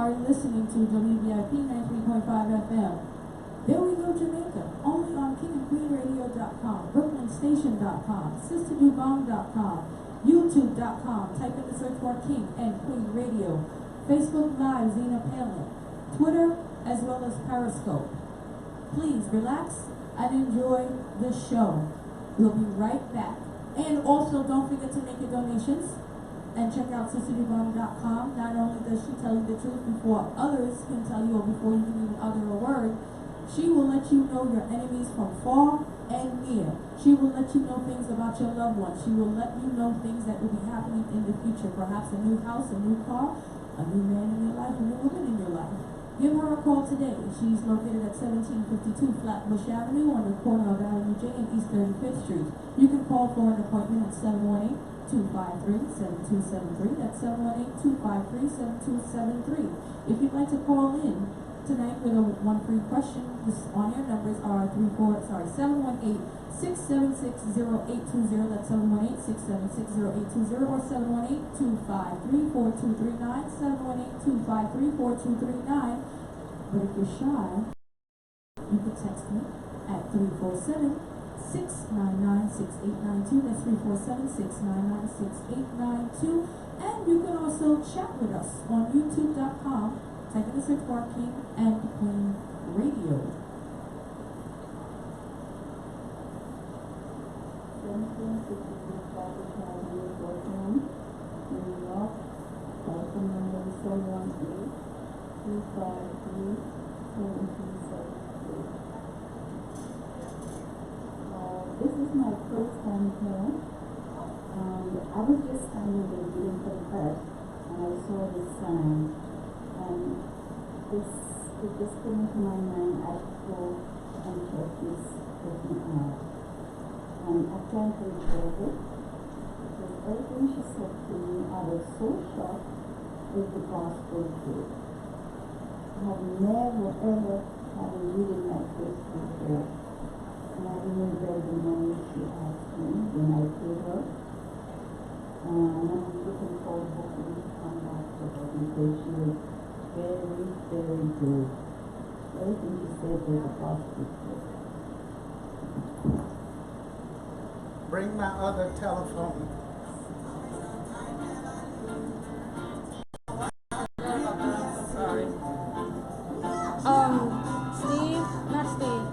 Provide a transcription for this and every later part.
are listening to WBIP 93.5 FM. There we go, Jamaica. Only on KingandQueenRadio.com, BrooklynStation.com, SisterDuBong.com, YouTube.com. Type in the search bar King and Queen Radio. Facebook Live, Zena Palin. Twitter, as well as Periscope. Please relax and enjoy the show. We'll be right back. And also, don't forget to make your donations and check out SisterDuBong.com. Not only does she tell you the truth before others can tell you, or before you can even utter a word, she will let you know your enemies from far and near. She will let you know things about your loved ones. She will let you know things that will be happening in the future. Perhaps a new house, a new car, a new man in your life, a new woman in your life. Give her a call today. She's located at 1752 Flatbush Avenue on the corner of Avenue J and East 35th Street. You can call for an appointment at 718-253-7273. That's 718-253-7273. If you'd like to call in tonight with one free question, on your numbers are 718-676-0820. That's 718-676-0820 or 718-253-4239. 718-253-4239. But if you're shy, you can text me at 347-699-6892. That's 347-699-6892. And you can also chat with us on YouTube.com. Type in the search bar King and Queen Radio. New York. Telephone number is 718-253-7273. This is my first time here. I was just standing there waiting for the bus, and I saw this sign. And it just came into my mind. I should go and check this person out. And I can't record it because everything she said to me, I was so shocked with the gospel truth. I have never ever had a reading like this before. And I even read the money she asked me when I paid her. And I'm looking forward hopefully to come back to her because she was very, very good. Everything she said was a positive truth. Bring my other telephone. Sorry.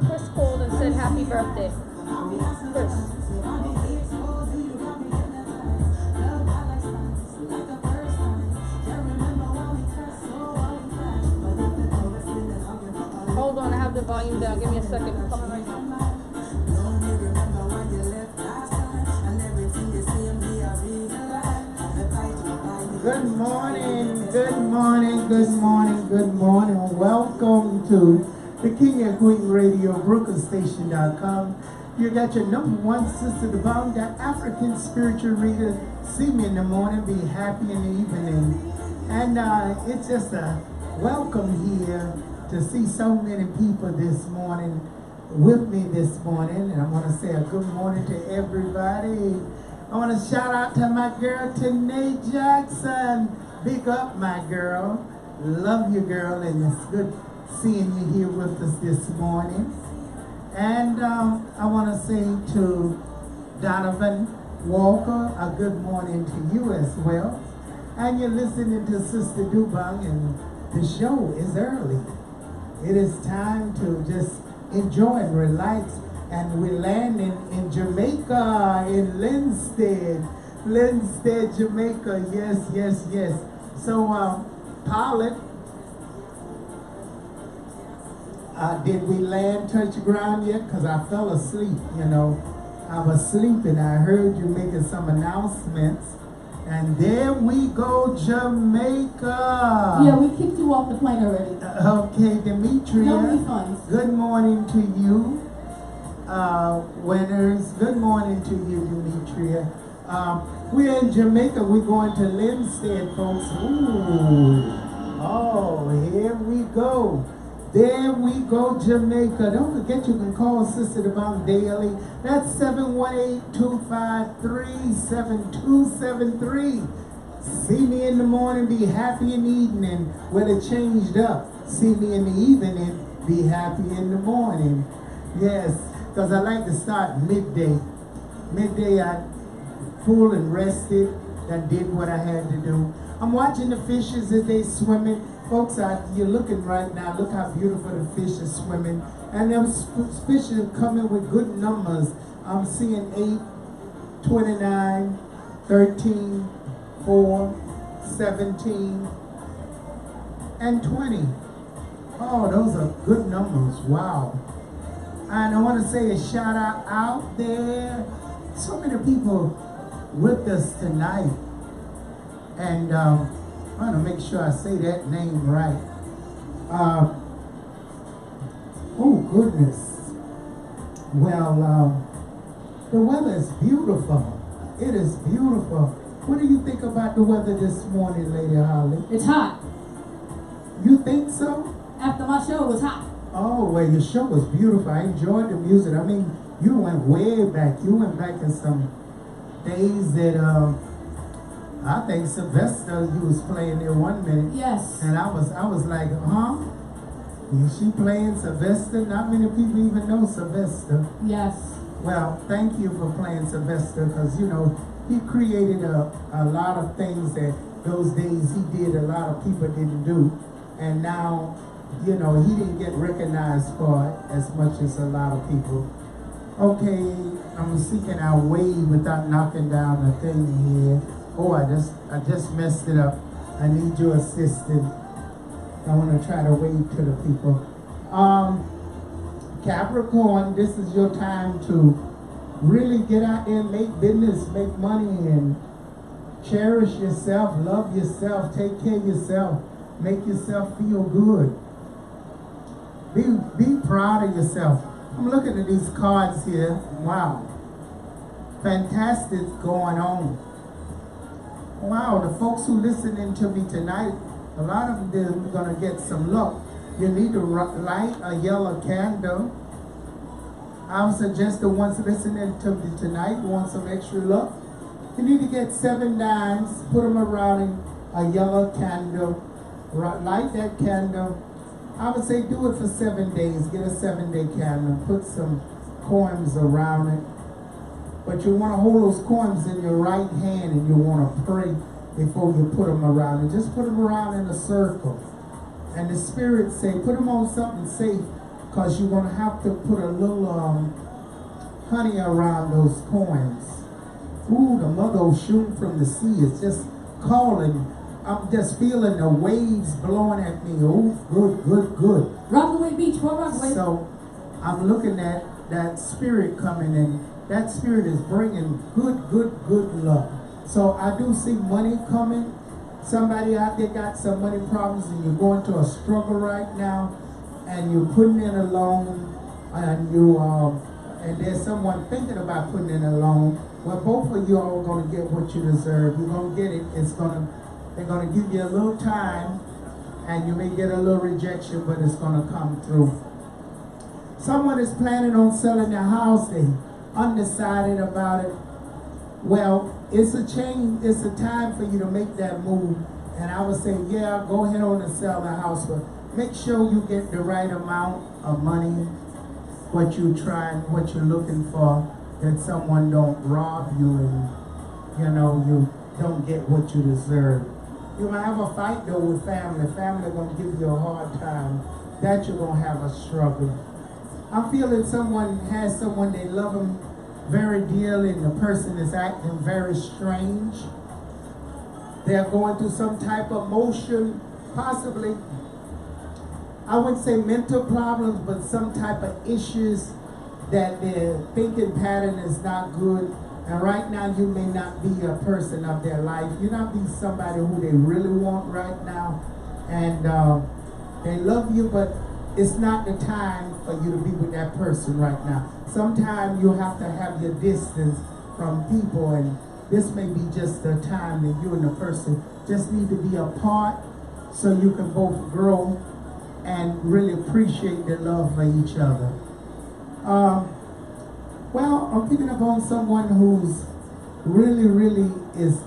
Chris called and said happy birthday. Chris. Hold on, I have the volume down. Give me a second. I'm coming right now. Good morning, good morning, good morning, good morning. Welcome to the King and Queen Radio, BrooklynStation.com. You got your number one Sister DuBong, the African spiritual reader. See me in the morning, be happy in the evening. And it's just a welcome here to see so many people this morning with me this morning. And I want to say a good morning to everybody. I want to shout out to my girl, Tanae Jackson. Big up, my girl. Love you, girl, and it's good seeing you here with us this morning. And I want to say to Donovan Walker, a good morning to you as well. And you're listening to Sister DuBong, and the show is early. It is time to just enjoy and relax. And we're landing in Jamaica, in Linstead, Jamaica. Yes, yes, yes. So, Pilot, did we land, touch ground yet? Because I fell asleep, you know. I was sleeping. I heard you making some announcements. And there we go, Jamaica. Yeah, we kicked you off the plane already. Okay, Demetria. No refunds. Good morning to you. Winners, good morning to you, Demetria. We're in Jamaica. We're going to Linstead, folks. Ooh. Oh, here we go. There we go, Jamaica. Don't forget you can call Sister DuBong daily. That's 718-253-7273. See me in the morning, be happy in the evening. Well, it changed up. See me in the evening, be happy in the morning. Yes, because I like to start midday. Midday, I full and rested and did what I had to do. I'm watching the fishes as they swimming. Folks, you're looking right now. Look how beautiful the fish are swimming. And them fish are coming with good numbers. I'm seeing 8, 29, 13, 4, 17, and 20. Oh, those are good numbers. Wow. And I want to say a shout out there. So many people with us tonight. And I want to make sure I say that name right. Oh, goodness. Well, the weather is beautiful. It is beautiful. What do you think about the weather this morning, Lady Holly? It's hot. You think so? After my show, it was hot. Oh, well, your show was beautiful. I enjoyed the music. I mean, you went way back. You went back in some days that, I think Sylvester, you was playing there one minute. Yes. And I was like, huh? Is she playing Sylvester? Not many people even know Sylvester. Yes. Well, thank you for playing Sylvester, because, you know, he created a lot of things that those days he did a lot of people didn't do. And now, you know, he didn't get recognized for it as much as a lot of people. Okay, I'm seeking our way without knocking down the thing here. Oh, I just messed it up. I need your assistance. I want to try to wave to the people. Capricorn, this is your time to really get out there and make business, make money, and cherish yourself, love yourself, take care of yourself, make yourself feel good. Be proud of yourself. I'm looking at these cards here. Wow. Fantastic going on. Wow, the folks who listening to me tonight, a lot of them are going to get some luck. You need to light a yellow candle. I would suggest the ones listening to me tonight want some extra luck. You need to get 7 dimes, put them around in a yellow candle, light that candle. I would say do it for 7 days. Get a 7-day candle, put some coins around it. But you want to hold those coins in your right hand, and you want to pray before you put them around. And just put them around in a circle. And the Spirit say, put them on something safe, because you're going to have to put a little honey around those coins. Ooh, the mother ocean from the sea is just calling. I'm just feeling the waves blowing at me. Oh, good, good, good. Rockaway Beach, for Rockaway. So I'm looking at that spirit coming in. That spirit is bringing good luck. So I do see money coming. Somebody out there got some money problems, and you're going through a struggle right now, and you're putting in a loan, and and there's someone thinking about putting in a loan. Well, both of you are going to get what you deserve. You're going to get it. They're going to give you a little time, and you may get a little rejection, but it's going to come through. Someone is planning on selling their house. They undecided about it. Well, it's a time for you to make that move. And I would say, yeah, go ahead on and sell the house, but make sure you get the right amount of money, what you're looking for, that someone don't rob you and, you know, you don't get what you deserve. You might have a fight though with family. Family gonna give you a hard time. That you're gonna have a struggle. I'm feeling someone has someone they love them very dearly, and the person is acting very strange. They're going through some type of emotion, possibly, I wouldn't say mental problems, but some type of issues that their thinking pattern is not good. And right now you may not be a person of their life. You not be somebody who they really want right now. And they love you, but it's not the time for you to be with that person right now. Sometimes you have to have your distance from people, and this may be just the time that you and the person just need to be apart so you can both grow and really appreciate the love for each other. Well, I'm picking up on someone who's really is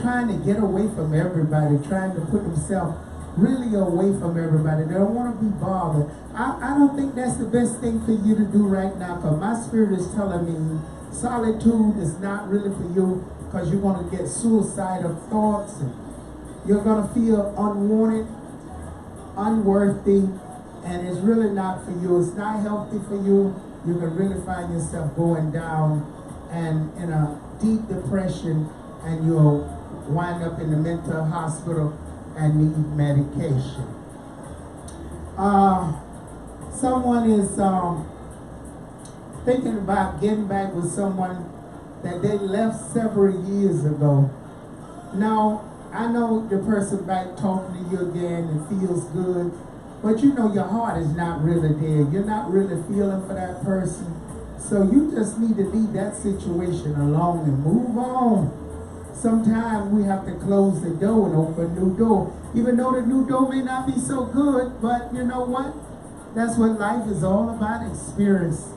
trying to get away from everybody, trying to put themselves really away from everybody. They don't want to be bothered. I don't think that's the best thing for you to do right now, because my spirit is telling me solitude is not really for you, because you're going to get suicidal thoughts and you're going to feel unwanted, unworthy, and it's really not for you. It's not healthy for you. You can really find yourself going down and in a deep depression, and you'll wind up in the mental hospital and need medication. Someone is thinking about getting back with someone that they left several years ago. Now, I know the person back talking to you again and feels good, but you know your heart is not really there. You're not really feeling for that person. So you just need to leave that situation alone and move on. Sometimes we have to close the door and open a new door. Even though the new door may not be so good, but you know what? That's what life is all about, experience.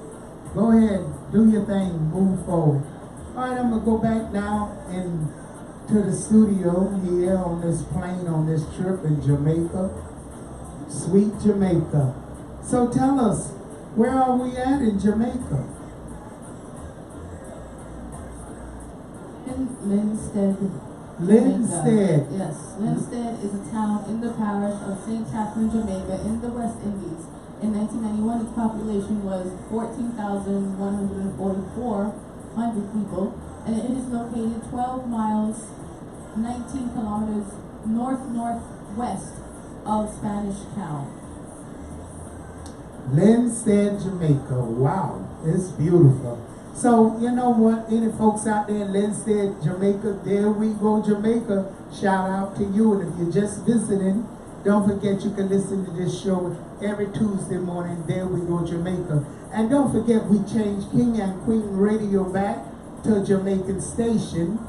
Go ahead, do your thing, move forward. All right, I'm going to go back now to the studio here on this plane on this trip in Jamaica. Sweet Jamaica. So tell us, where are we at in Jamaica? In Linstead. Linstead. Jamaica. Yes, Linstead is a town in the parish of St. Catherine, Jamaica, in the West Indies. In 1991, its population was 14,144 people, and it is located 12 miles, 19 kilometers north-northwest of Spanish Town. Linstead, Jamaica. Wow, it's beautiful. So, you know what, any folks out there in Linstead, Jamaica, there we go, Jamaica, shout out to you. And if you're just visiting, don't forget you can listen to this show every Tuesday morning, There We Go, Jamaica. And don't forget we changed King and Queen Radio back to a Jamaican station.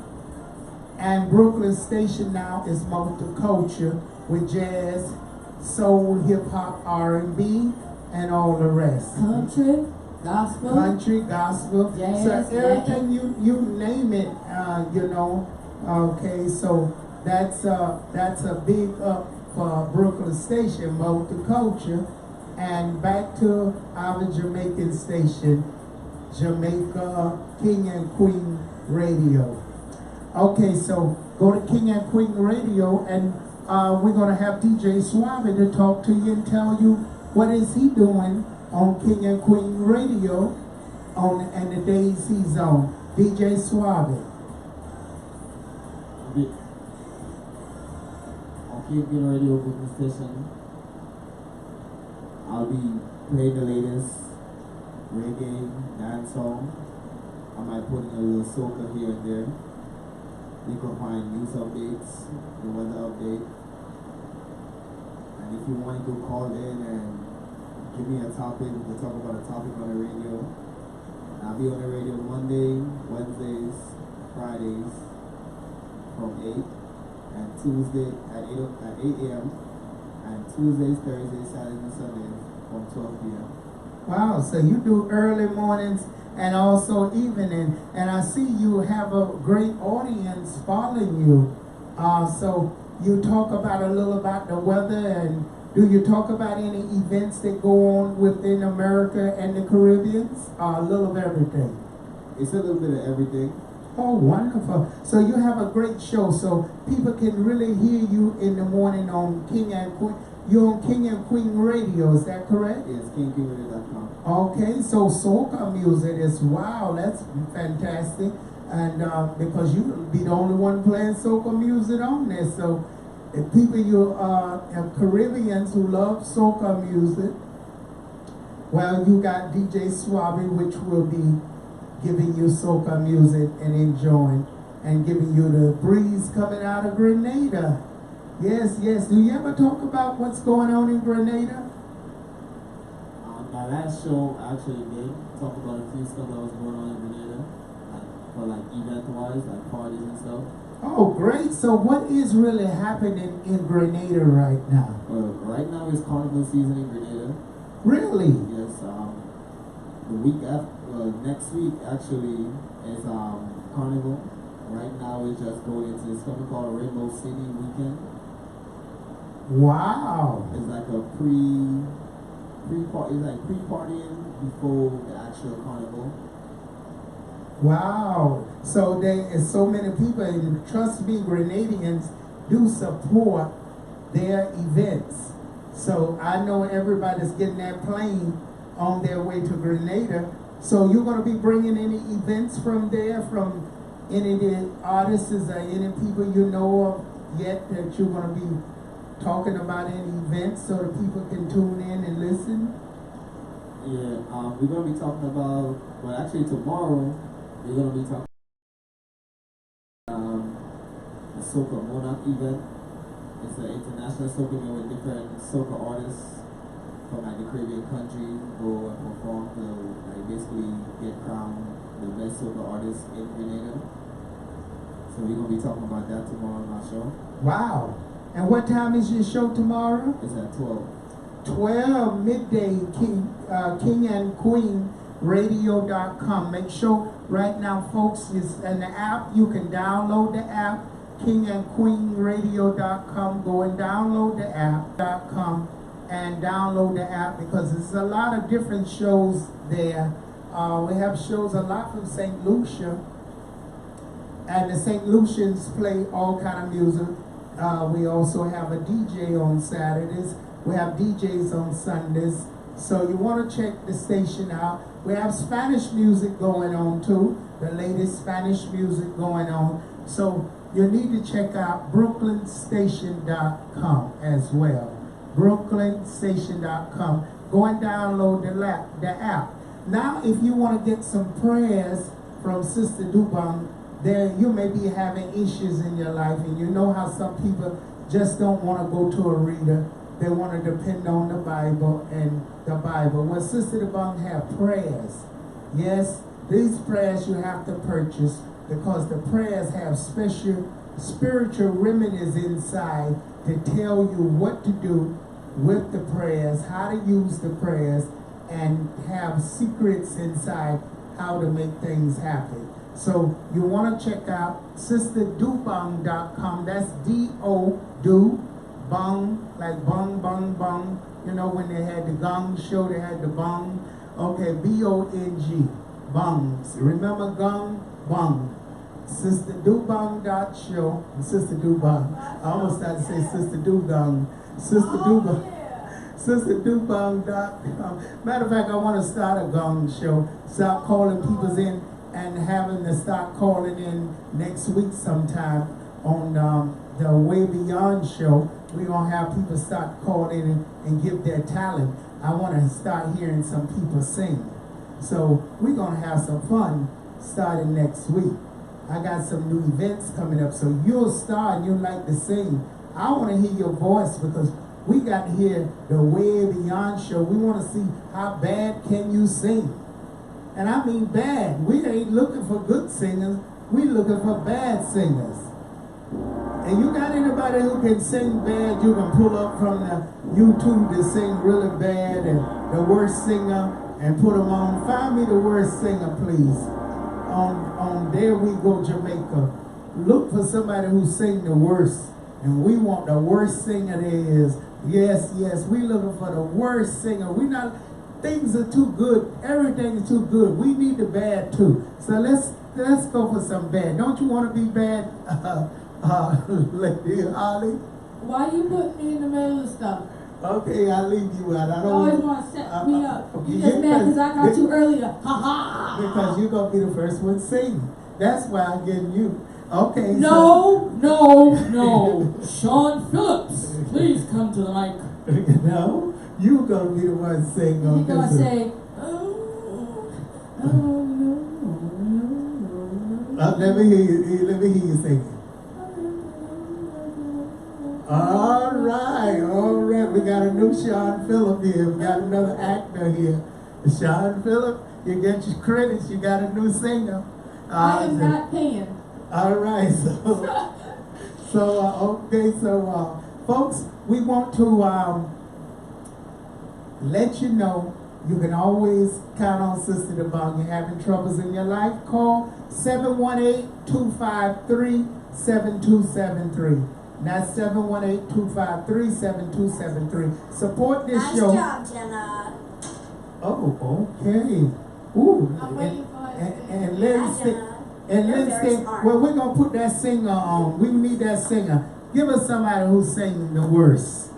And Brooklyn station now is multicultural with jazz, soul, hip-hop, R&B, and all the rest. Country, gospel, Yes, jazz, so everything you name it, you know. Okay, so that's a big up for Brooklyn station, multicultural, and back to our Jamaican station, Jamaica King and Queen Radio. Okay, so go to King and Queen Radio, and we're gonna have DJ Suave to talk to you and tell you what is he doing on King and Queen Radio and the days he's on. DJ Suave. On King and Queen Radio booking station, I'll be playing the latest reggae, dancehall. I might put in a little soca here and there. You can find news updates, the weather update. And if you want to call in and give me a topic, we can talk about a topic on the radio. I'll be on the radio Monday, Wednesdays, Fridays from 8, and Tuesday at 8 a.m. and Tuesdays, Thursdays, Saturdays, and Sundays from 12 p.m. Wow, so you do early mornings and also evening, and I see you have a great audience following you. So you talk about a little about the weather, and do you talk about any events that go on within America and the Caribbean? A little of everything. It's a little bit of everything. Oh, wonderful. So you have a great show, so people can really hear you in the morning on King and Queen. You're on King and Queen Radio, is that correct? Yes, KingQueenRadio.com. Okay, so soca music is, wow, that's fantastic. And because you'll be the only one playing soca music on there. So if people, you Caribbeans who love soca music, well, you got DJ Suave, which will be giving you soca music and enjoying, and giving you the breeze coming out of Grenada. Yes, yes. Do you ever talk about what's going on in Grenada? My last show actually did talk about a few stuff that was going on in Grenada, for like event-wise, like parties and stuff. Oh, great. So what is really happening in Grenada right now? Right now is carnival season in Grenada. Really? Yes. The week after, next week actually is carnival, Right now we're just going into something called Rainbow City Weekend. Wow. It's like a pre-partying before the actual carnival. Wow. So there is so many people, and trust me, Grenadians do support their events. So I know everybody's getting that plane on their way to Grenada. So you're going to be bringing any events from there, from any of the artists or any people you know of yet that you're going to be talking about any events so that people can tune in and listen? Yeah, we're going to be talking about, well actually tomorrow, we're going to be talking about the Soca Monarch event. It's an international soca event with different soca artists from like the Caribbean country go and perform to like basically get crowned the best soca artist in Grenada. So we're going to be talking about that tomorrow on our show. Wow. And what time is your show tomorrow? It's at 12. 12 midday, King and Queen Radio.com. Make sure right now, folks, it's an app. You can download the app, King and Queen Radio.com. Go and download the app.com and download the app because there's a lot of different shows there. We have shows a lot from St. Lucia, and the St. Lucians play all kind of music. We also have a DJ on Saturdays. We have DJs on Sundays. So you want to check the station out. We have Spanish music going on too. The latest Spanish music going on. So you need to check out brooklynstation.com as well. brooklynstation.com. Go and download the app. Now if you want to get some prayers from Sister Dubang, there you may be having issues in your life, and you know how some people just don't want to go to a reader. They want to depend on the Bible and the Bible. Well, Sister Dubang have prayers. Yes, these prayers you have to purchase because the prayers have special spiritual remedies inside to tell you what to do with the prayers, how to use the prayers, and have secrets inside how to make things happen. So you want to check out sisterdubang.com. That's D-O-do, bang, like bang, bang, bang. You know when they had the gong show, they had the bang. Okay, B-O-N-G, bangs. Remember gong, bang. Sisterdubang.show. Sister Dubang. I almost started to say Sister Dubang. Sister Dubang. Sisterdubang.com. Matter of fact, I want to start a gong show. Start calling people in and having to start calling in next week sometime on the Way Beyond show. We're going to have people start calling in and give their talent. I want to start hearing some people sing. So we're going to have some fun starting next week. I got some new events coming up, so you'll start and you'll like to sing. I want to hear your voice because we got to hear the Way Beyond show. We want to see how bad can you sing. And I mean bad. We ain't looking for good singers. We looking for bad singers. And you got anybody who can sing bad, you can pull up from the YouTube to sing really bad and the worst singer and put them on. Find me the worst singer, please. On There We Go Jamaica. Look for somebody who sing the worst. And we want the worst singer there is. Yes, yes, we looking for the worst singer. We not, things are too good. Everything is too good. We need the bad too. So let's go for some bad. Don't you want to be bad, Lady Holly? Why you put me in the middle of stuff? Okay, I'll leave you out. I You don't always want to set me up. You just mad because I got you earlier. Ha ha! Because you're going to be the first one singing. That's why I'm getting you. Okay. No. Sean Phillips, please come to the mic. No, you're going to be the one singing. You're going to say, let me hear you sing it. All right. We got a new Sean Phillip here. We got another actor here. Sean Phillip, you get your credits. You got a new singer. I am not paying. All right. So folks, we want to let you know You can always count on Sister Devon. You're having troubles in your life, call 718-253-7273. That's 718-253-7273. Support this Nice show. job, Jenna. Oh, okay. Ooh, I'm waiting for her to and sing. Lynn Yeah, said, Jenna. and You're Lynn very said, smart. well, we're gonna put that singer on. We need that singer. Give us somebody who's singing the worst.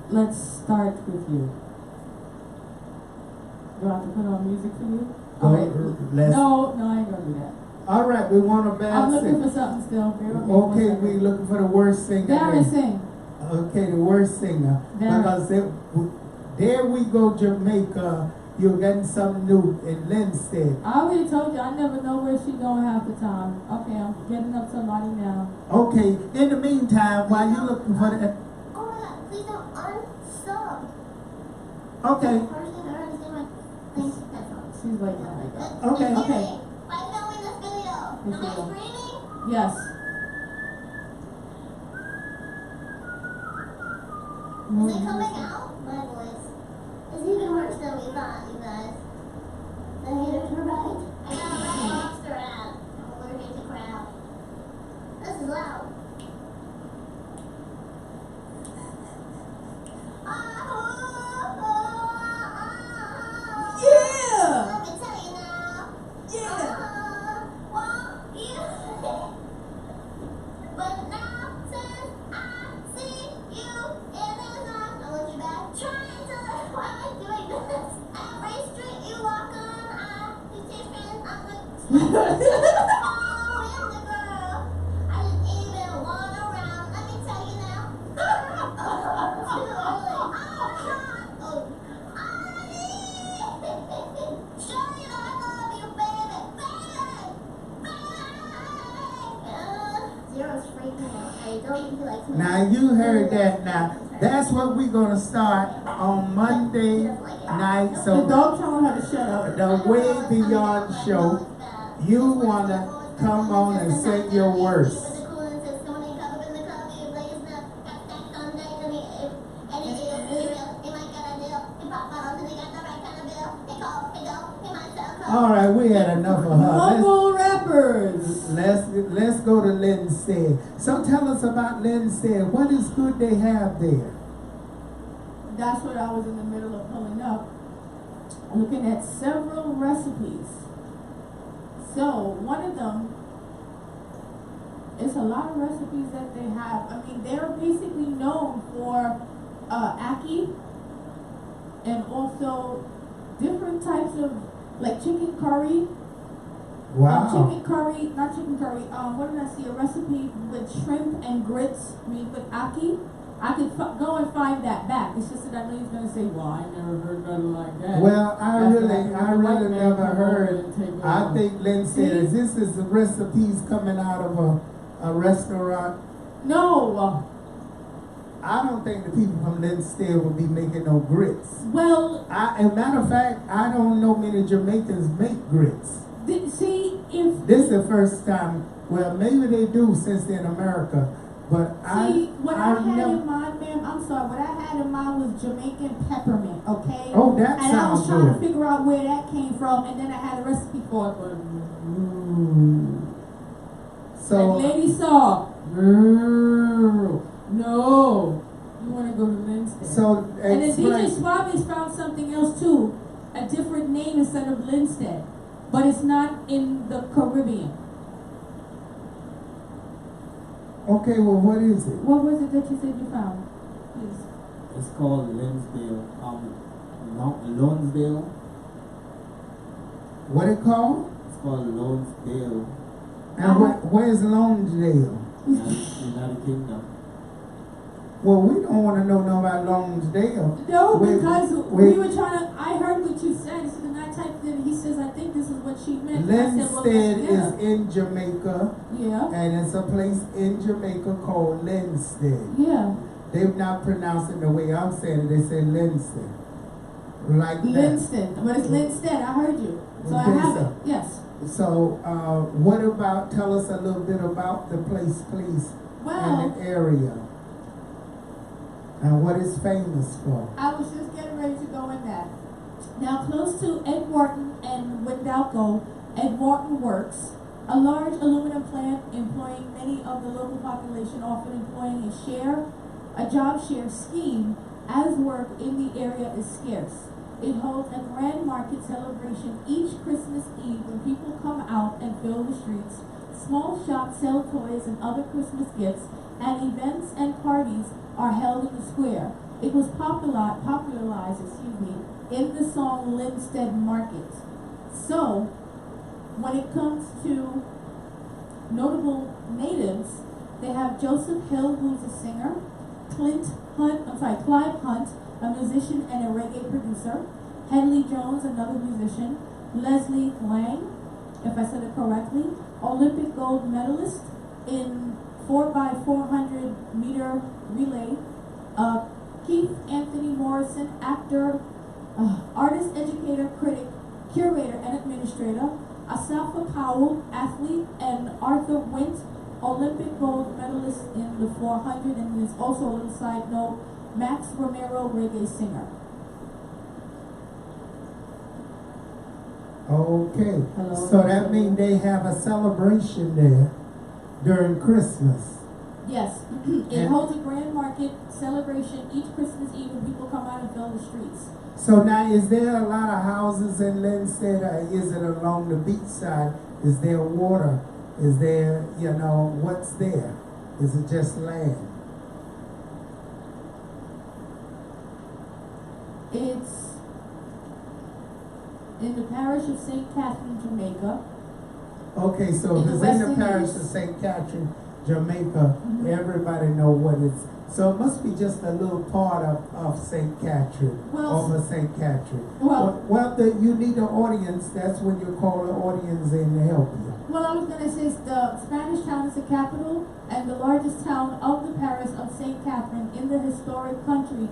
Let's start with you. Do I have to put on music for you? Go, Okay. let's- No, I ain't gonna do that. All right, we want a bad I'm looking singer. for something still. Bear with me Okay, one second. we looking for the worst singer. Darren, sing. Okay, the worst singer. Darren. Because there we go, Jamaica. You're getting something new in Linstead. I already told you, I never know where she going half the time. Okay, I'm getting up somebody now. Okay, in the meantime, while you're looking for the... Oh my god, please don't unsub. Okay, She's waiting on me. okay. Okay. By filming this video. Yes, Am I you will. screaming? Yes. Is it coming out? My voice. It's even worse than we thought, you guys. The haters were right. I got a red lobster ass. I'm allergic to crab. This is loud. Yeah! Let me tell you now. Yeah! Won't you? But now, since I see you in this house, I want you back. Trying to learn why I'm doing this. Every street you walk on, I see different. I'm like, oh, I'm the girl. I didn't even want around. Let me tell you now. Too early. Oh. Show you that I love you, baby, baby. Zero's freaking out. I don't feel like. Now you heard that now. That's what we're gonna start on Monday night. The So dog telling her to shut up. the Way Beyond show, you wanna come on and sing your worst. All right, we had enough of her. Mumble rappers. Let's go to Linstead. So tell us about Linstead. What is good they have there? That's what I was in the middle of pulling up, looking at several recipes. So one of them is a lot of recipes that they have. I mean, they're basically known for ackee and also different types of like chicken curry. Wow. Chicken curry, not chicken curry. What did I see? A recipe with shrimp and grits made with ackee. I could go and find that back. It's just that I know he's gonna say, "Well, I never heard nothing like that." Well, I That's really like when the white man never come over heard. and take I over. think Linstead, this is the recipes coming out of a restaurant. No. I don't think the people from Linstead will be making no grits. Well, As a matter of fact, I don't know many Jamaicans make grits. see if This is the first time. Well, maybe they do since they're in America, but what I had never. in mind, ma'am. I'm sorry. What I had in mind was Jamaican peppermint. Okay. Oh, that And I was sounds trying to good. figure out where that came from, and then I had a recipe for it. But So like Lady Saw, girl, no, you want to go to Linstead. So And then DJ explain. Suave has found something else too, a different name instead of Linstead, but it's not in the Caribbean. Okay, well, what is it? What was it that you said you found? Please. It's called Lonsdale. Lonsdale. What it called? It's called Lonsdale. And where's Lonesdale? United Kingdom. Well, we don't want to know nothing about Lonesdale. No, We- because we- we were trying to. I heard what you said, so then I typed it. And he says, "I think this is what she meant." I said, well, Linstead is yeah. in Jamaica, Yeah. and it's a place in Jamaica called Linstead. Yeah. They've not pronounced it the way I'm saying it. They say Linstead. Like that. Linstead, but it's Linstead. I heard you, so I Okay, have so- it. Yes. So, what about, tell us a little bit about the place, please, Well, and the area, and what it's famous for. I was just getting ready to go in that. Now, close to Ed Wharton and Wendalco, Ed Wharton Works, a large aluminum plant employing many of the local population, often employing a job share scheme, as work in the area is scarce. It holds a grand market celebration each Christmas Eve when people come out and fill the streets. Small shops sell toys and other Christmas gifts, and events and parties are held in the square. It was popularized, in the song Linstead Market. So, when it comes to notable natives, they have Joseph Hill, who's a singer, Clive Hunt, a musician and a reggae producer, Hedley Jones, another musician, Leslie Lang, if I said it correctly, Olympic gold medalist in 4x400 meter relay, Keith Anthony Morrison, actor, artist, educator, critic, curator, and administrator, Asafa Powell, athlete, and Arthur Wint, Olympic gold medalist in the 400, and there's also a little side note, Max Romero, reggae singer. Okay, Hello. so that means they have a celebration there during Christmas. Yes, it holds a grand market celebration each Christmas Eve when people come out and fill the streets. So now, is there a lot of houses in Linstead, or is it along the beach side? Is there water? Is there, what's there? Is it just land? It's in the parish of St. Catherine, Jamaica. Okay, so In if the it's in the West parish Indies. of St. Catherine, Jamaica, everybody know what it's. So it must be just a little part of St. Catherine, Well, over St. Catherine. well- You need an audience. That's when you call the audience in to help you. Well, I was going to say the Spanish town is the capital and the largest town of the parish of St. Catherine in the historic county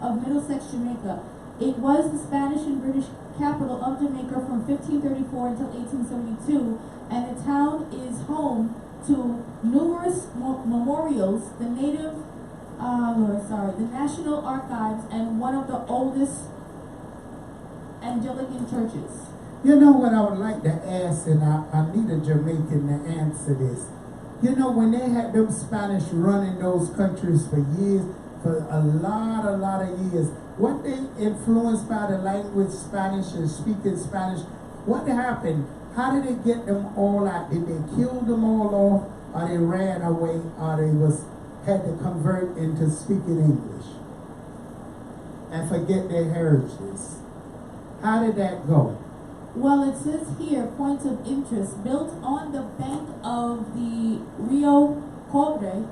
of Middlesex, Jamaica. It was the Spanish and British capital of Jamaica from 1534 until 1872, and the town is home to numerous memorials, the National Archives, and one of the oldest Anglican churches. You know what I would like to ask, and I need a Jamaican to answer this. When they had them Spanish running those countries for years, for a lot of years, weren't they influenced by the language Spanish and speaking Spanish? What happened? How did they get them all out? Did they kill them all off, or they ran away, or they had to convert into speaking English and forget their heritages? How did that go? Well, it says here, points of interest. Built on the bank of the Rio Cobre,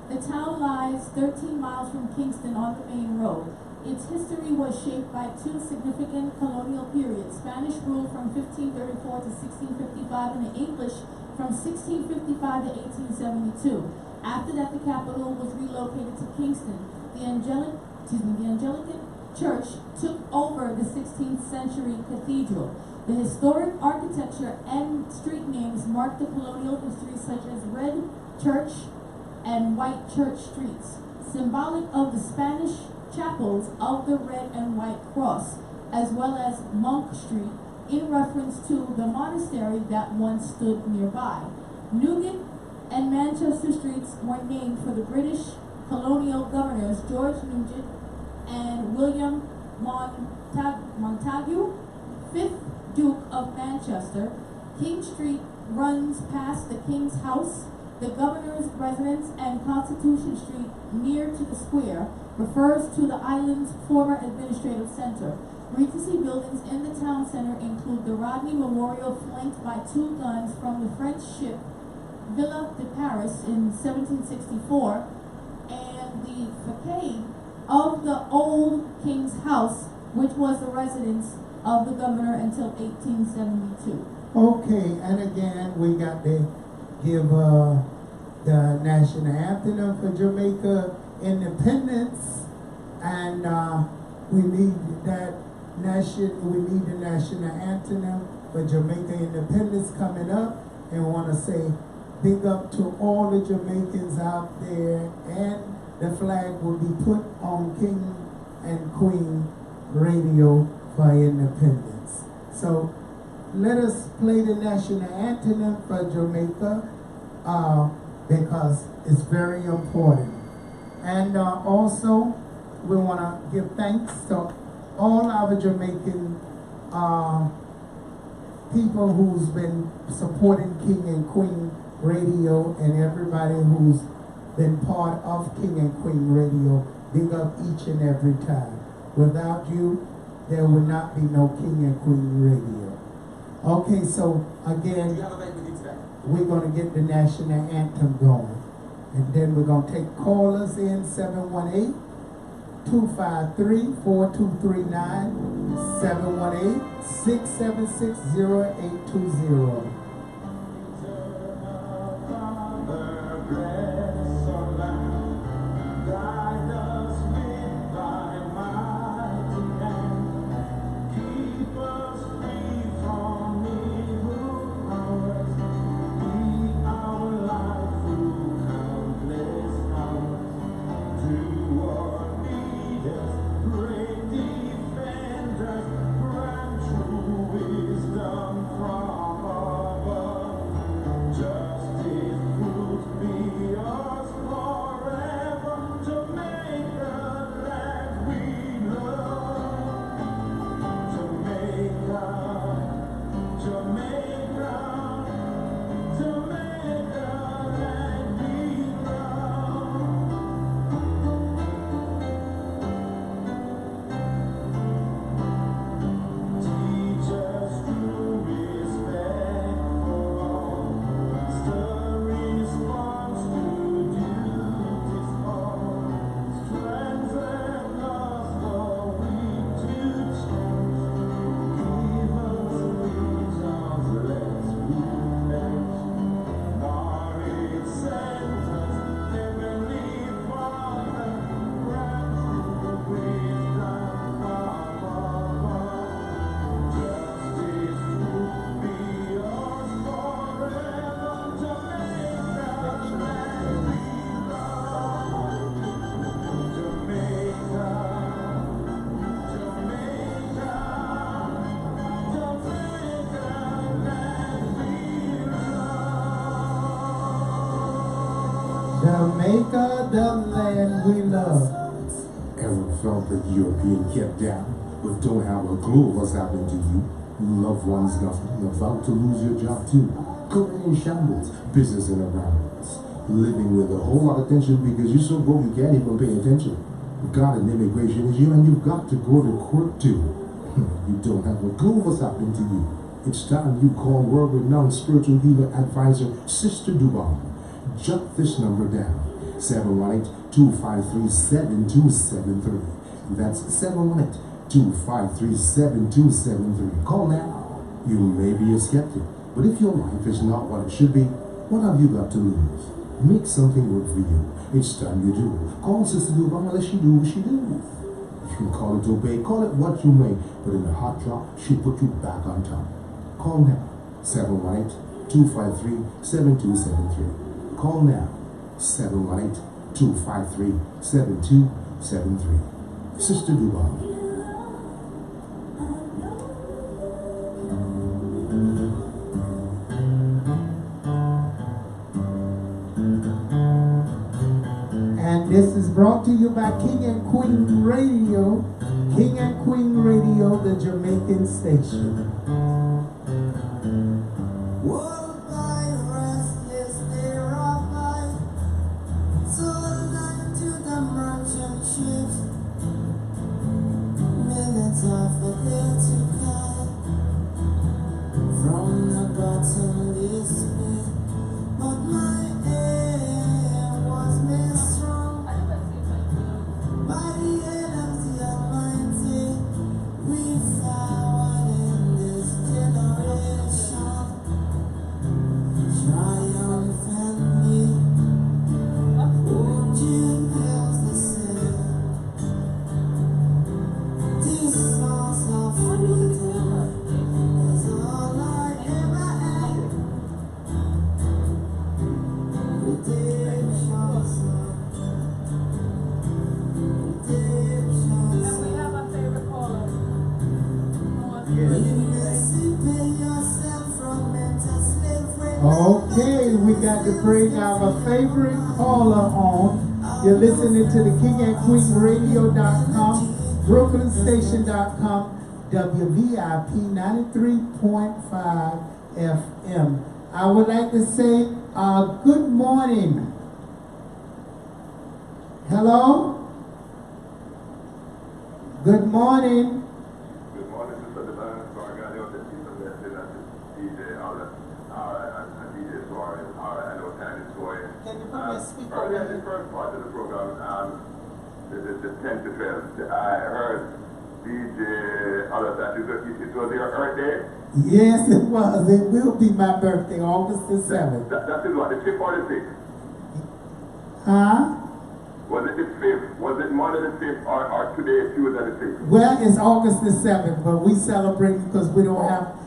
the town lies 13 miles from Kingston on the main road. Its history was shaped by two significant colonial periods: Spanish rule from 1534 to 1655 and the English from 1655 to 1872. After that, the capital was relocated to Kingston. The Anglican Church took over the 16th century cathedral. The historic architecture and street names mark the colonial history, such as Red Church and White Church streets, symbolic of the Spanish chapels of the Red and White Cross, as well as Monk Street, in reference to the monastery that once stood nearby. Newgate and Manchester streets were named for the British colonial governors George Nugent and William Montagu, 5th Duke of Manchester. King Street runs past the King's House, the Governor's residence, and Constitution Street, near to the square, refers to the island's former administrative center. Regency buildings in the town center include the Rodney Memorial, flanked by two guns from the French ship Villa de Paris in 1764, and the facade of the old King's House, which was the residence of the governor until 1872. Okay, and again, we got to give the national anthem for Jamaica independence, and we need the national anthem for Jamaica independence coming up, and want to say big up to all the Jamaicans out there, and the flag will be put on King and Queen Radio for independence. So let us play the national anthem for Jamaica because it's very important. And also, we want to give thanks to all our Jamaican people who's been supporting King and Queen Radio and everybody who's been part of King and Queen Radio. Big up each and every time. Without you, there would not be no King and Queen Radio. Okay, so again, we're going to get the national anthem going. And then we're going to take callers in 718-253-4239, 718-676-0820. Jamaica, the land we love. Ever felt that you're being kept down, but don't have a clue of what's happening to you? Loved ones nothing, about to lose your job too. Career in shambles, business in a rambles. Living with a whole lot of tension because you're so broke you can't even pay attention. God and immigration is you and you've got to go to court too. You don't have a clue of what's happening to you. It's time you call world-renowned spiritual healer advisor Sister Dubon. Jot this number down, 718-253-7273. That's 718-253-7273. Call now. You may be a skeptic, but if your life is not what it should be, what have you got to lose? Make something work for you. It's time you do. Call Sister Dubon and let she do what she do. You can call it obey, call it what you may, but in the hot drop, she'll put you back on top. Call now, 718-253-7273. Call now, 718-253-7273. Sister Dubon. And this is brought to you by King and Queen Radio. King and Queen Radio, the Jamaican station. We found in this Okay, we got to bring our favorite caller on. You're listening to the King and Queen Radio.com, BrooklynStation.com, WVIP 93.5 FM. I would like to say good morning. Hello? Good morning. Good morning, Mr. Devine. So I got your people there, DJ, all that. And DJ Soaring, I know time is going. Can you put your speaker Earlier on? in the first part of the program, the 10 to 12, I heard DJ, all of that. It was your birthday? Yes, it was. It will be my birthday, August the 7th. That is what, the 5th or the 6th? Huh? Was it the 5th? Was it Monday the 5th or today, Tuesday the 6th? Well, it's August the 7th, but we celebrate because we don't have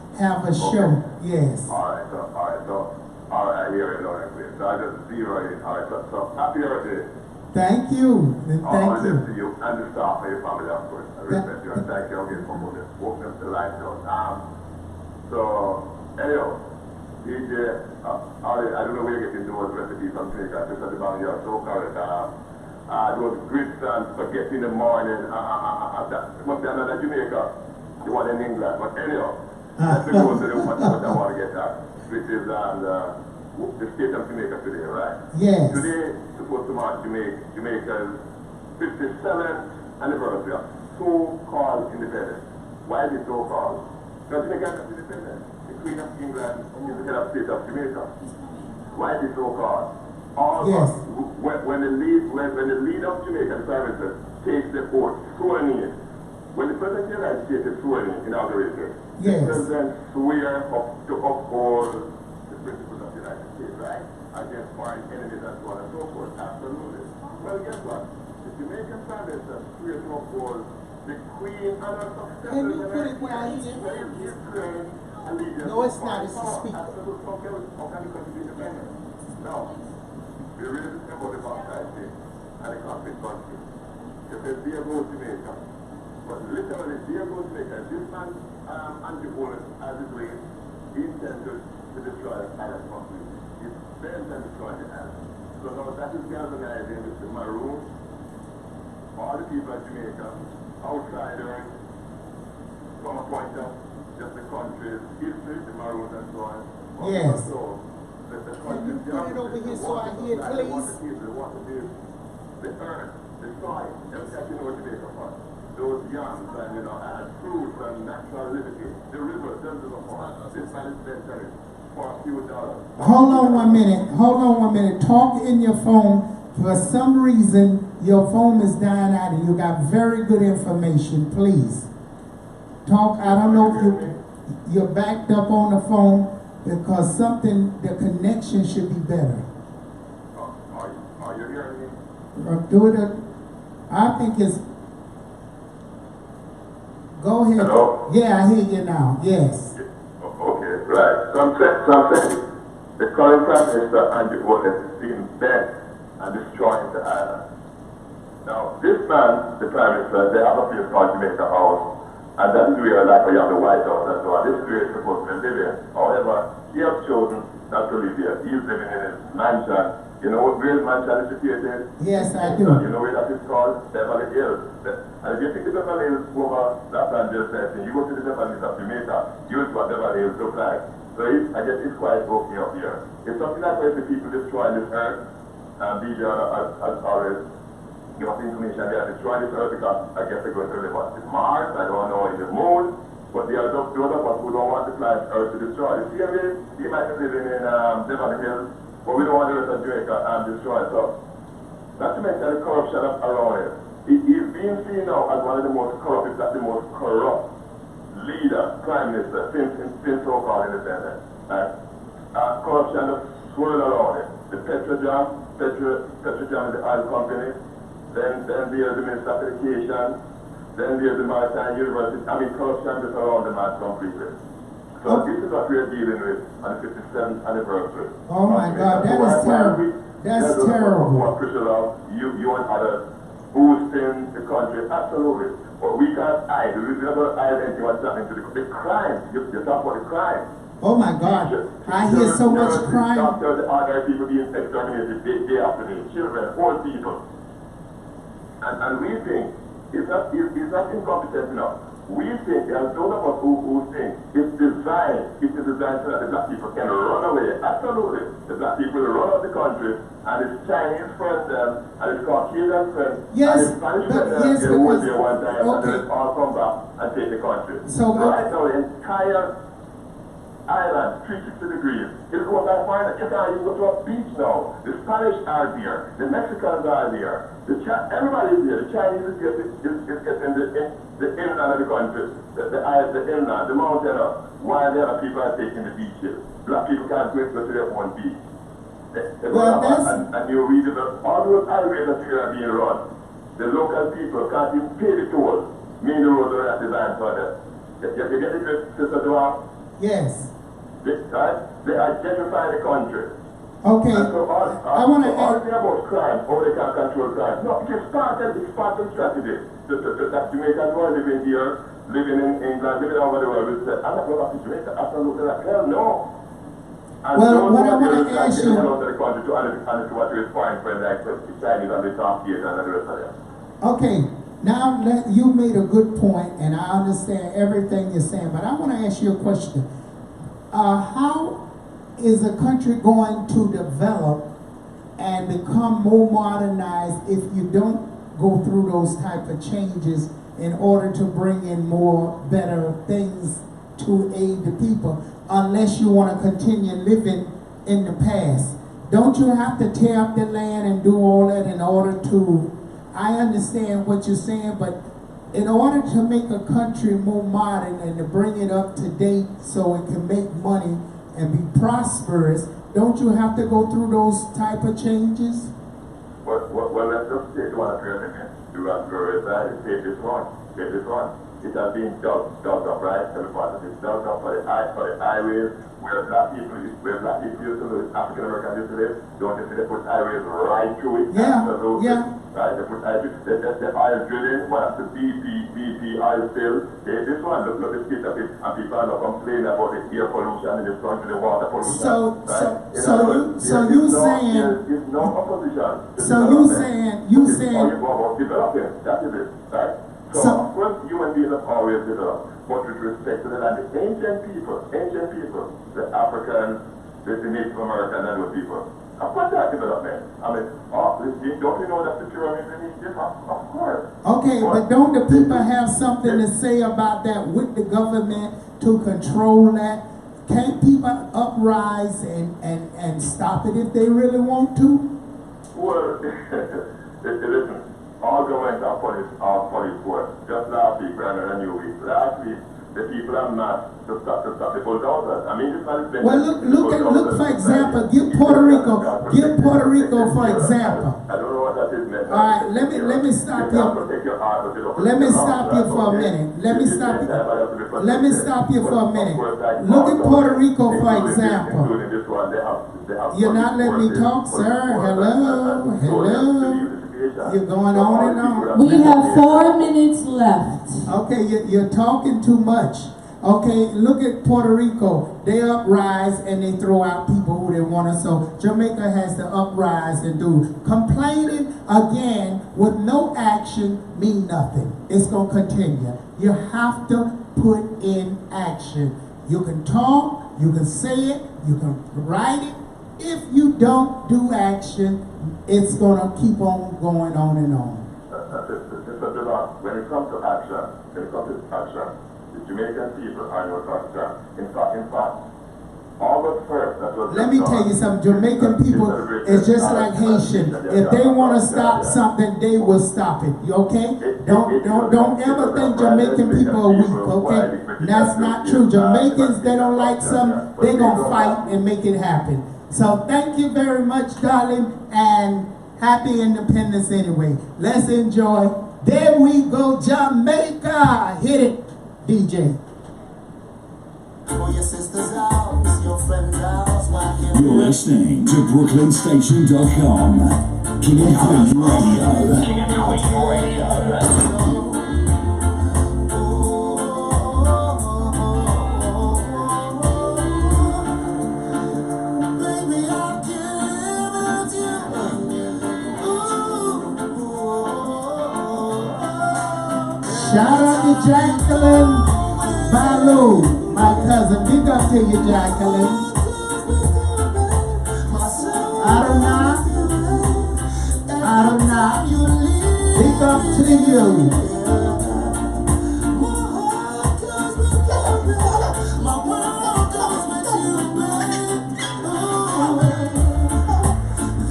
a show. Yes. All right, I hear it loud and clear. So I just zero it. All right, so happy birthday. Thank you. And thank you. To you and the staff and your family, of course. I respect you and thank you again for walking up the line down. So, anyhow, DJ, I don't know where you're getting those recipes from Jamaica. Just at the bottom, you're so correct. Those grits and spaghetti in the morning, that must be another Jamaica. The one in England. But anyhow, let's go to what I want to get at, which is the state of Jamaica today, right? Yes. Today, supposed to mark Jamaica's 57th anniversary of so-called independence. Why is it so-called? Because Jamaica is independent. The Queen of England is the head of state of Jamaica. Why is it so-called? Yes. When the leader of Jamaica, the Prime Minister, takes the oath, sworn in, when the President of the United States is sworn in, inaugurated, Yes. the President swears to uphold the principles of the United States, right? Against foreign enemies and so on and so forth. Absolutely. Well, guess what? The Jamaican Prime Minister swears to uphold the Queen and her successors. Can you put it where I hear? No, it's not. It's the speaker. Absolutely. How can the country be independent? Now, we really discuss about the baptized thing and the conflict country. They say, there goes Jamaica. But literally, there goes Jamaica. This man, anti-Poland, as it were, he intended to destroy the island completely. He's bent on destroying the island. So now that is galvanizing the maroon, all the people of Jamaica, outsiders, from a point of just the country's history, the maroons and so on. Yes. So, the Can you put it over here so I hear, please? The earth, the soil, everything you know Jamaica for. Those yams and, and fruits and natural liberty, the river, them to the forest. This man is better for a few dollars. Hold on 1 minute. Hold on 1 minute. Talk in your phone. For some reason, your phone is dying out and you got very good information. Please. Talk. I don't know if you're backed up on the phone because the connection should be better. Are you hearing me? Do it. I think it's. Go ahead. Hello? Yeah, I hear you now. Yes. Okay, right. So I'm saying the current Prime Minister Andrew Bolton is being bent and destroying the island. Now, this man, the Prime Minister, they have a place called Jamaica House, and that is where, like, you have the White House and so on. This is where he's supposed to live in. However, he has chosen not to live here. He's living in his mansion. You know where his mansion is situated? Yes, I do. You know where that is called? Beverly Hills. And if you think the Beverly Hills over Los Angeles, you go to the Beverly Hills of Jamaica, you will see what Beverly Hills look like. So I guess it's quite broken up here. It's something like when the people destroying this earth, and BJ as always give us information, they are destroying this earth because I guess they're going to live on Mars, I don't know, in the moon, but they are those of us who don't want the planet Earth to destroy. You see what I mean? They might be living in Beverly Hills, but we don't want the rest of Jamaica destroyed. So, not to mention the corruption around it. He's being seen now as one of the most corrupt, if not the most corrupt leader, prime minister, since so-called independence. Right? Corruption is swirling around it. The Petrojam is the oil company, then there's the Minister of Education, then there's the Maritime University. I mean, corruption is around the man completely. So this is what we're dealing with on the 57th anniversary. Oh my God, that is terrible. That's terrible. You and others boosting the country, absolutely. But we can't hide. We're not going to hide anything what's happening to the crime. You talk about the crime. Oh my God. I hear so much crying. Doctors, the ordinary people being exterminated day after day. Children, old people. And we think it's not incompetent enough. We think, and those of us who think, it's designed so that the black people can run away. Absolutely. The black people run out of the country, and it's Chinese friends and it's Caucasian friends, Yes, and it's Spanish but friends yes, they were because- there one time, and okay. then it's all come back and take the country. So, right now, the entire island, 360 degrees, is what I find that you can't even go to a beach now. The Spanish are there, the Mexicans are there, everybody is there. The Chinese is getting the inland of the country, the inland, the mountain, while the other people are taking the beaches. Black people can't go to their own beach. And you read about all those highways that are being run. The local people can't even pay the toll. Mean the roads are not designed for them. You get it, Sister Dua? Yes. Right? They are gentrifying the country. Okay. And so I want to all add. thing about crime, how they can control crime. No, it's part of strategy. That Jamaicans who are living here, living in England, living over the world, will say, I'm not going back to Jamaica. Absolutely not. Hell no. And Well, what I want want to ask you. out of the country to what you find for like the Chinese and the Caucasians and the rest of them. Okay. Now you made a good point, and I understand everything you're saying, but I want to ask you a question. How is a country going to develop and become more modernized if you don't go through those type of changes in order to bring in more better things to aid the people, unless you want to continue living in the past? Don't you have to tear up the land and do all that in order to, I understand what you're saying, but in order to make a country more modern and to bring it up to date so it can make money and be prosperous, don't you have to go through those type of changes? Well, let's just take one for a minute. You have to go inside and take this one. Take this one. It has been dug up, right? Every part of it dug up for the highways where black people used to live, African Americans used to live. Don't you see they put highways right through it? Yeah, Absolutely. yeah. Right, they put the oil drilling, one of the BP oil spill. This one, look the speed of it, and people are not complaining about the air pollution in this country, the water pollution. So There's no opposition. you saying How you go about developing, that is it, right? So of course human beings have always developed, but with respect to the land, the ancient people, the Africans, the Native Americans and those people, of course that development. I mean, don't you know that the pyramids in Egypt? Of course. Okay, but don't the people have something to say about that with the government to control that? Can't people uprise and stop it if they really want to? Well, listen, all governments are police force. Just last week, we had a new week. Last week, the people are not to stop the bulldozers. I mean, this man has been. Well, look for example. Give Puerto Rico for example. I don't know what that is. All right, let me stop you. Let me stop you for a minute. Let me stop you for a minute. Look at Puerto Rico for example. You're not letting me talk, sir. Hello. You're going on and on. We have 4 minutes left. Okay, you're talking too much. Okay, look at Puerto Rico. They uprise and they throw out people who they want to. So Jamaica has to uprise and do. Complaining again with no action mean nothing. It's going to continue. You have to put in action. You can talk, you can say it, you can write it. If you don't do action, it's going to keep on going on and on. When it comes to action, the Jamaican people are no concern. In fact, August 1st, that was. Let me tell you something. Jamaican people is just like Haitian. If they want to stop something, they will stop it. You okay? Don't ever think Jamaican people are weak. Okay? That's not true. Jamaicans, they don't like something, they gonna fight and make it happen. So thank you very much, darling, and happy independence anyway. Let's enjoy. There we go, Jamaica. Hit it, DJ. You're listening to BrooklynStation.com. King and Queen Radio. King and Queen Radio. Shout out to Jacqueline Balu, my cousin. Big up to you, Jacqueline. Aruna, big up to you.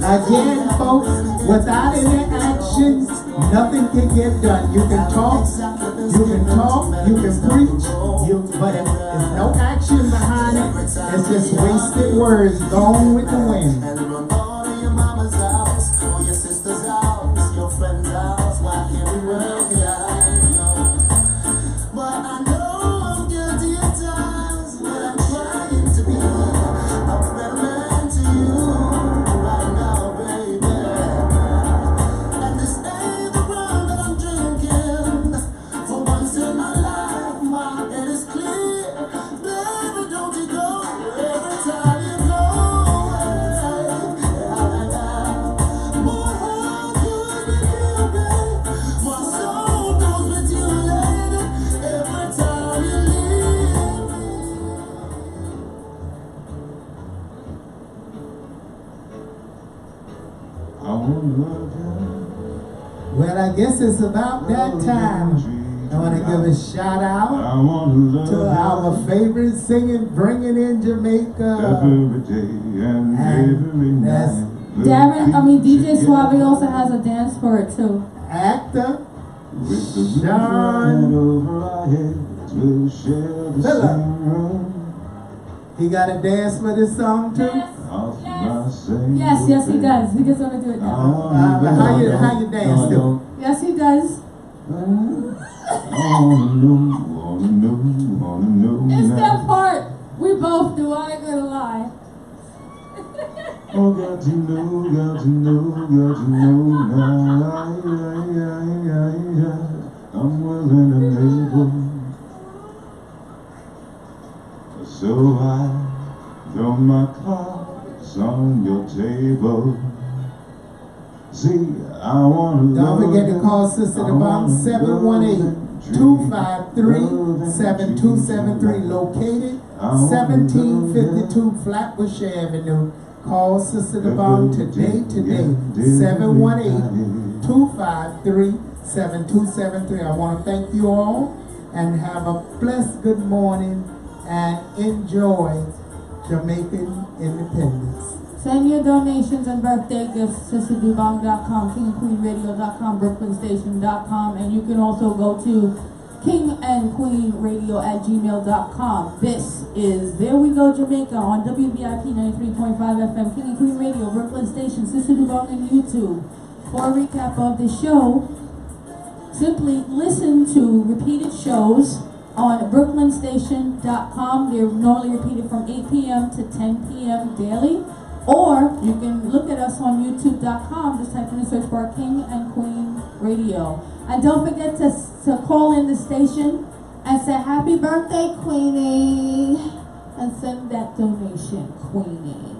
Again, folks, without any action, nothing can get done. You can talk, you can preach, but if there's no action behind it, it's just wasted words going with the wind. Well, I guess it's about that time. I want to give a shout out to our favorite singing, bringing in Jamaica. Every day and every night. DJ Suave also has a dance for it too. Actor With the Sean over our heads, we'll share the Phillip. same room. He got a dance for this song too? Off my same Yes, he does. He gets want to do it now. How you dance too? Yes, he does. I wanna know It's now. that part we both do. I ain't gonna lie. Oh, got to know now. I'm willing and able. So I throw my cards on your table. See, I wanna Don't forget to love call you. Sister I Devon, wanna 718-253-7273, located 1752 Flatbush Avenue. Call Sister Devon today, 718-253-7273. I want to thank you all and have a blessed good morning and enjoy Jamaican independence. Send your donations and birthday gifts to SisterDubong.com, KingandQueenRadio.com, BrooklynStation.com, and you can also go to KingandQueenRadio@gmail.com. This is There We Go Jamaica on WVIP 93.5 FM, King and Queen Radio, Brooklyn Station, Sister Dubong, and YouTube. For a recap of the show, simply listen to repeated shows on BrooklynStation.com. They're normally repeated from 8 p.m. to 10 p.m. daily. Or you can look at us on YouTube.com. Just type in the search bar King and Queen Radio. And don't forget to call in the station and say happy birthday, Queenie. And send that donation, Queenie.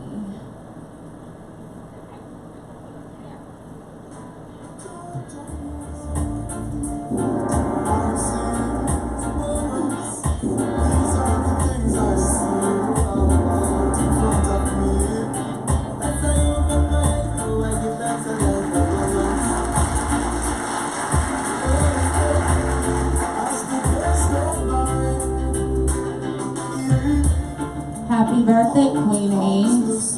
Happy birthday, Queenie. It's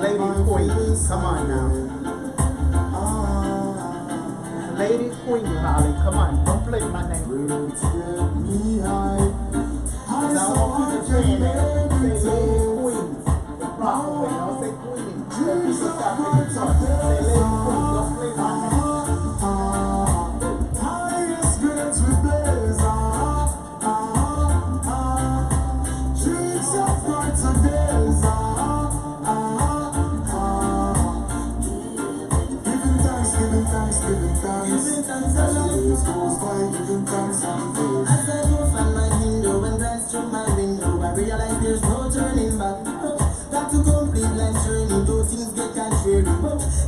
Lady Queen. Come on now. Lady Queen, Holly. Come on. Don't play my name. Now, I want you to say Lady Queen the proper way. Don't say Queen. People stop making talk. Say Lady Queen. Don't play my name.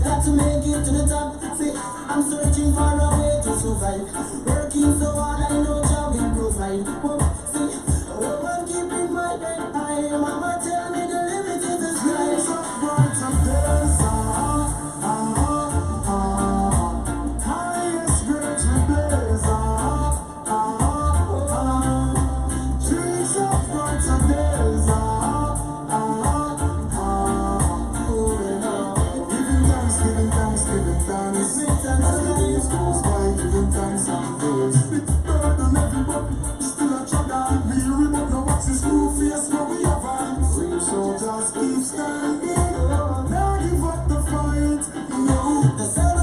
Got to make it to the top. See, I'm searching for a way to survive. side. Working so hard, I know job will provide. See, woman keep in my head high. Mama tell me the limit is the sky. So bright some days, highest grades we blaze, trees of bright some days, moving on. Giving thanks, giving thanks, giving thanks. As the days goes by, giving thanks and praise. It's burden everybody, still a struggle. Weary but no what's his screw face, but we have hands. Real soldiers keep standing, now give up the fight. No, the sun